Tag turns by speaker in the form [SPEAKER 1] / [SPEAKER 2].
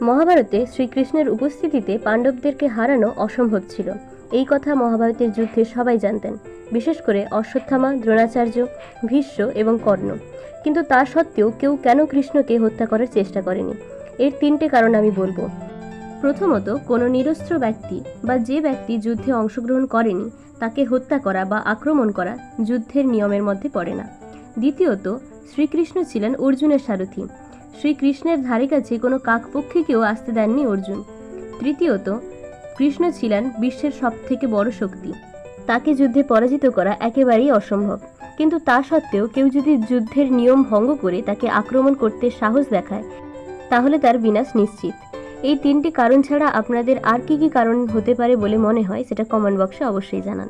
[SPEAKER 1] মহাভারতে শ্রীকৃষ্ণের উপস্থিতিতে পাণ্ডবদেরকে হারানো অসম্ভব ছিল। এই কথা মহাভারতের যুদ্ধে সবাই জানতেন, বিশেষ করে অশ্বত্থামা, দ্রোণাচার্য, ভীষ্ম এবং কর্ণ। কিন্তু তা সত্ত্বেও কেউ কেন কৃষ্ণকে হত্যা করার চেষ্টা করেনি? এর তিনটে কারণ আমি বলবো। প্রথমত, কোনো নিরস্ত্র ব্যক্তি বা যে ব্যক্তি যুদ্ধে অংশগ্রহণ করেনি তাকে হত্যা করা বা আক্রমণ করা যুদ্ধের নিয়মের মধ্যে পড়ে না। দ্বিতীয়ত, শ্রীকৃষ্ণ ছিলেন অর্জুনের সারথি। শ্রীকৃষ্ণের ধারে কাছে কোনো কাকপক্ষীকেও আসতে দেননি অর্জুন। তৃতীয়ত, কৃষ্ণ ছিলেন বিশ্বের সবথেকে বড় শক্তি, তাকে যুদ্ধে পরাজিত করা একেবারেই অসম্ভব। কিন্তু তা সত্ত্বেও কেউ যদি যুদ্ধের নিয়ম ভঙ্গ করে তাকে আক্রমণ করতে সাহস দেখায়, তাহলে তার বিনাশ নিশ্চিত। এই তিনটি কারণ ছাড়া আপনাদের আর কি কি কারণ হতে পারে বলে মনে হয় সেটা কমেন্ট বক্সে অবশ্যই জানান।